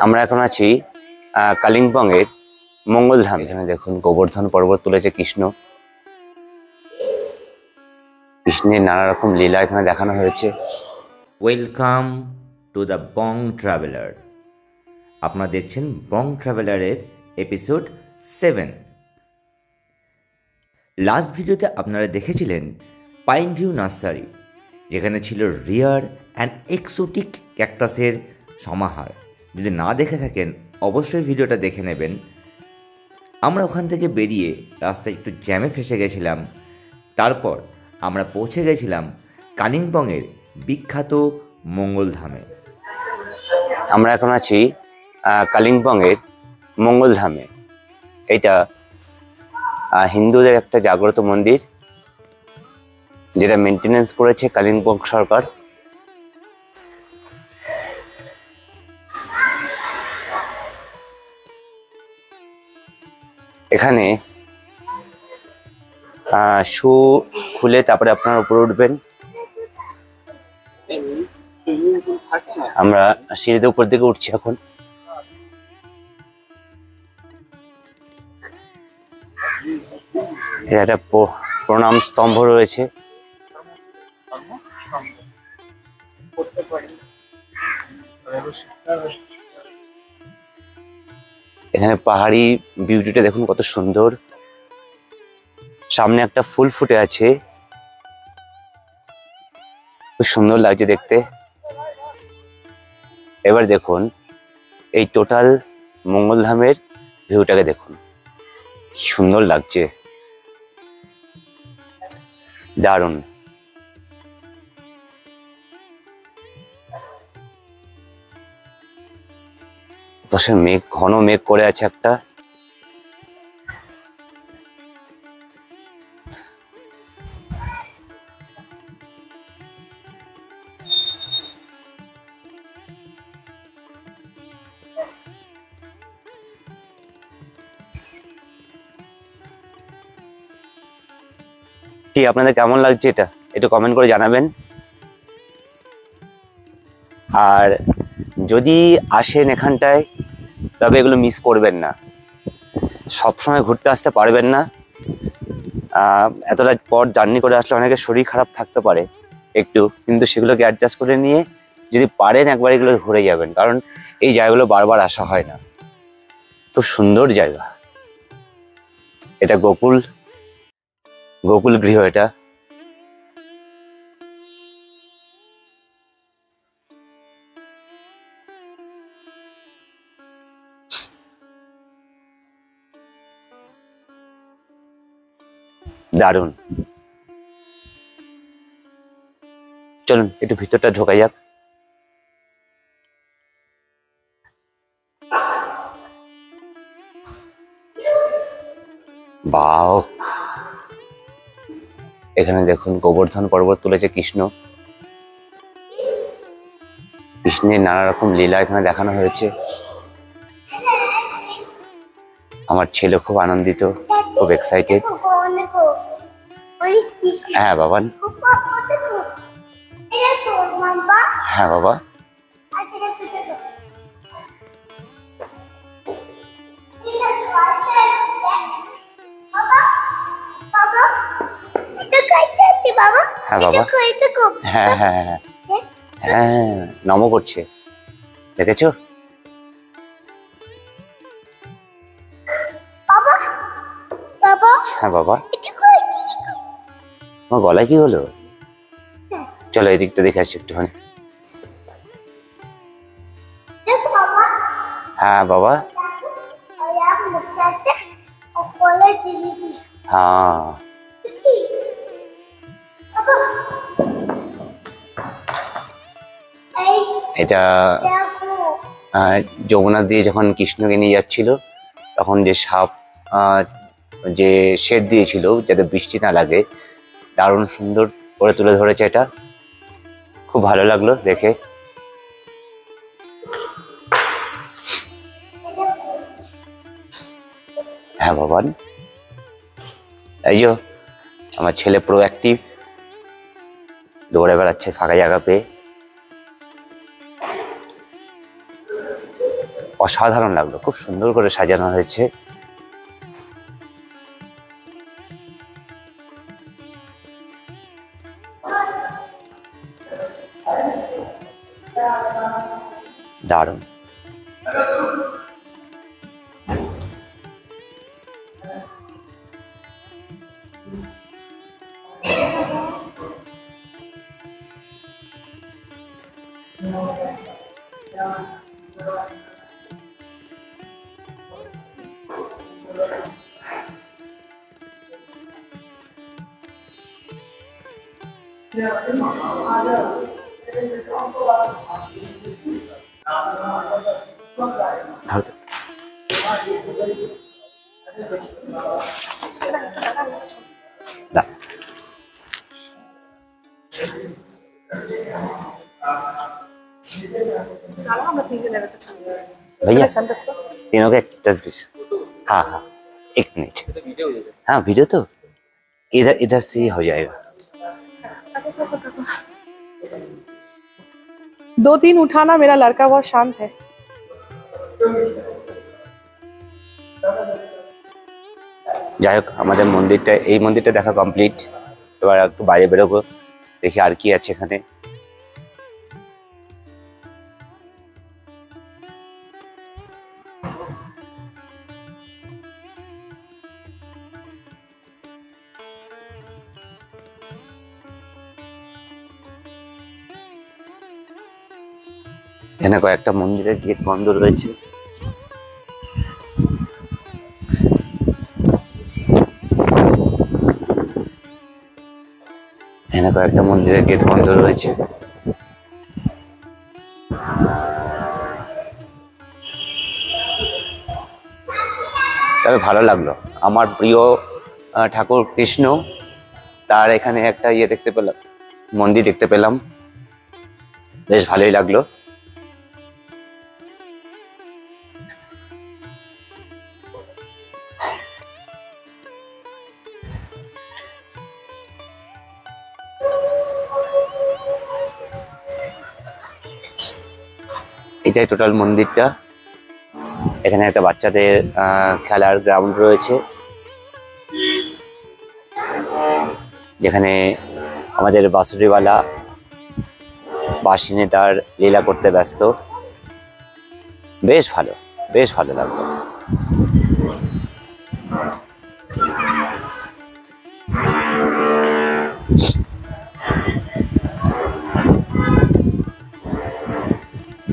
আমরা এখন আছি কালিম্পং এর মঙ্গলধাম। এখানে দেখুন গোবর্ধন পর্বত তুলেছে কৃষ্ণের নানা রকম লীলা এখানে দেখানো হয়েছে। Welcome to the Bong traveller. আপনারা দেখছেন বং ট্রাভেলারের এপিসোড 7। লাস্ট ভিডিওতে আপনারা দেখেছিলেন পাইন ভিউ নার্সারি, যেখানে ছিল রিয়ার অ্যান্ড এক্সোটিক ক্যাকটাসের সমাহার। যদি না দেখে থাকেন অবশ্যই ভিডিওটা দেখে নেবেন। আমরা ওখান থেকে বেরিয়ে রাস্তায় একটু জ্যামে ফেসে গেছিলাম। তারপর আমরা পৌঁছে গেছিলাম কালিম্পংয়ের বিখ্যাত মঙ্গলধামে। আমরা এখন আছি কালিম্পং এর মঙ্গলধামে। এটা হিন্দুদের একটা জাগ্রত মন্দির, যেটা মেনটেনেন্স করেছে কালিম্পং সরকার। এখানে শু খুলে তারপরে আপনারা উপরে উঠবেন। আমরা সিঁড়িতে উপর দিকে উঠছি এখন। একটা প্রণাম স্তম্ভ রয়েছে। এখানে পাহাড়ি বিউটিটা দেখুন কত সুন্দর। সামনে একটা ফুল ফুটে আছে, খুব সুন্দর লাগছে দেখতে। এবার দেখুন এই টোটাল মঙ্গলধামের ভিউটাকে দেখুন, কি সুন্দর লাগছে, দারুণ। পাশে মেঘ, ঘন মেঘ করে আছে একটা। কি আপনাদের কেমন লাগছে এটা একটু কমেন্ট করে জানাবেন। আর যদি আসেন এখানটায় তবে এগুলো মিস করবেন না। সবসময় ঘুরতে আসতে পারবেন না, এতটা পথ জার্নি করে আসলে অনেকের শরীর খারাপ থাকতে পারে একটু, কিন্তু সেগুলোকে অ্যাডজাস্ট করে নিয়ে যদি পারেন একবার এগুলো ঘুরে যাবেন, কারণ এই জায়গাগুলো বারবার আসা হয় না। খুব সুন্দর জায়গা এটা। গোকুল গৃহ এটা। দারুণ। চলুন একটু ভিতরটা ঢোকা যাক। বাও, এখানে দেখুন গোবর্ধন পর্বত তুলেছে কৃষ্ণের নানা রকম লীলা এখানে দেখানো হয়েছে। আমার ছেলে খুব আনন্দিত, খুব এক্সাইটেড। হ্যাঁ বাবা, হ্যাঁ বাবা। হ্যাঁ বাবা, হ্যাঁ হ্যাঁ হ্যাঁ হ্যাঁ, নম করছে, দেখেছো? হ্যাঁ বাবা। আমার গলায় কি হলো? চলো এই দিকটা দেখে আসছি একটুখানি। হ্যাঁ বাবা, হ্যাঁ। এটা যমুনা দিয়ে যখন কৃষ্ণকে নিয়ে যাচ্ছিল তখন যে সাপ যে শেড দিয়েছিল যাতে বৃষ্টি না লাগে, দারুণ সুন্দর করে তুলে ধরেছে। এটা খুব ভালো লাগলো দেখে। হ্যাঁ বাবা, এই যে আমার ছেলে প্রো অ্যাক্টিভ, দৌড়ে বেড়াচ্ছে ফাঁকা জায়গা পেয়ে। অসাধারণ লাগলো, খুব সুন্দর করে সাজানো হয়েছে। দারুণ। भैया तीनों के 10 बीस। हाँ हाँ 1 मिनट। हाँ वीडियो तो इधर इधर से ही हो जाएगा। 2-3 उठाना, मेरा लड़का बहुत शांत है। যাই হোক, আমাদের মন্দিরটা, এই মন্দিরটা দেখা কমপ্লিট। এবার একটু বাইরে বেরোবো, দেখি আর কি আছে এখানে। এখানে কয়েকটা মন্দিরের গেট বন্ধ রয়েছে। এখানে কয়েকটা মন্দিরের গেট বন্ধ রয়েছে। তবে ভালো লাগলো, আমার প্রিয় ঠাকুর কৃষ্ণ, তার এখানে একটা ইয়ে দেখতে পেলাম, মন্দির দেখতে পেলাম, বেশ ভালোই লাগলো। এটাই টোটাল মন্দিরটা। এখানে একটা বাচ্চাদের খেলার গ্রাউন্ড রয়েছে, যেখানে আমাদের বাঁশুড়িওয়ালা বাঁশি নিয়ে তার লীলা করতে ব্যস্ত। বেশ ভালো, বেশ ভালো লাগলো।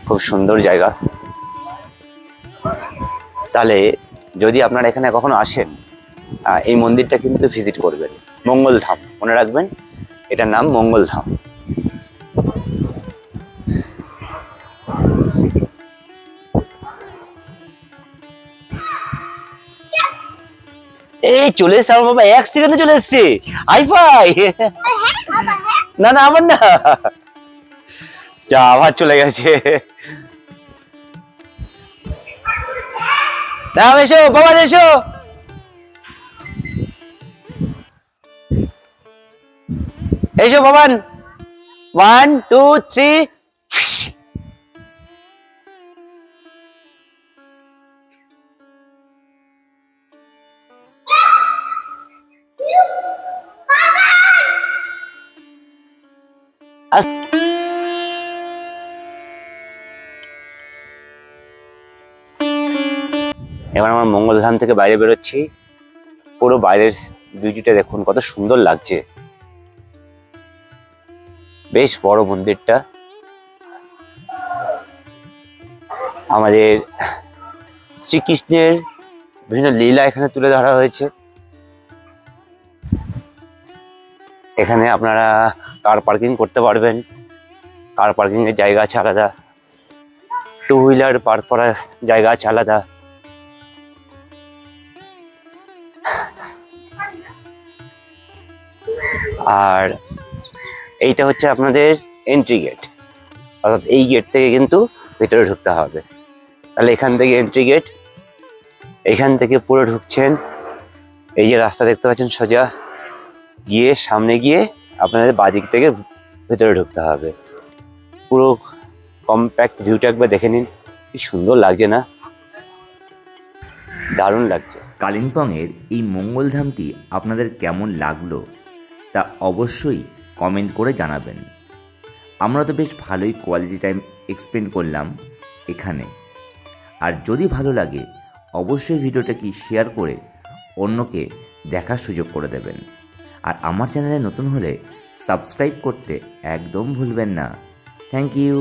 খুব সুন্দর জায়গা। তাহলে যদি আপনারা এখানে কখনো আসেন, এই মন্দিরটা কিন্তু ভিজিট করবেন। মঙ্গলধাম, মনে রাখবেন, এটার নাম মঙ্গলধাম। এই চলে এসছে আমার বাবা, 1 সেকেন্ডে চলে এসছে। হাইফাই। না না আমার না, যা আবার চলে গেছে। নাম এসো বাবা, এসো। এসো বাবান, 1 2 3। এবার আমরা মঙ্গলধাম থেকে বাইরে বেরোচ্ছি। পুরো বাইরের বিউটিটা দেখুন, কত সুন্দর লাগছে। বেশ বড় মন্দিরটা। আমাদের শ্রীকৃষ্ণের বিভিন্ন লীলা এখানে তুলে ধরা হয়েছে। এখানে আপনারা কার পার্কিং করতে পারবেন, কার পার্কিং এর জায়গা আছে আলাদা, 2 হুইলার পার্ক করার জায়গা আছে আলাদা। আর এইটা হচ্ছে আপনাদের এন্ট্রি গেট, অর্থাৎ এই গেট থেকে কিন্তু ভিতরে ঢুকতে হবে। তাহলে এখান থেকে এন্ট্রি গেট, এখান থেকে পুরো ঢুকছেন। এই যে রাস্তা দেখতে পাচ্ছেন, সোজা গিয়ে সামনে গিয়ে আপনাদের বাঁদিক থেকে ভিতরে ঢুকতে হবে। পুরো কম্প্যাক্ট ভিউটা একবার দেখে নিন, কি সুন্দর লাগছে না? দারুণ লাগছে। কালিম্পংয়ের এই মঙ্গলধামটি আপনাদের কেমন লাগলো তা অবশ্যই কমেন্ট করে জানাবেন। আমরা তো বেশ ভালোই কোয়ালিটি টাইম এক্সপেন্ড করলাম এখানে। আর যদি ভালো লাগে অবশ্যই ভিডিওটাকে শেয়ার করে অন্যকে দেখার সুযোগ করে দেবেন। আর আমার চ্যানেলে নতুন হলে সাবস্ক্রাইব করতে একদম ভুলবেন না। Thank you.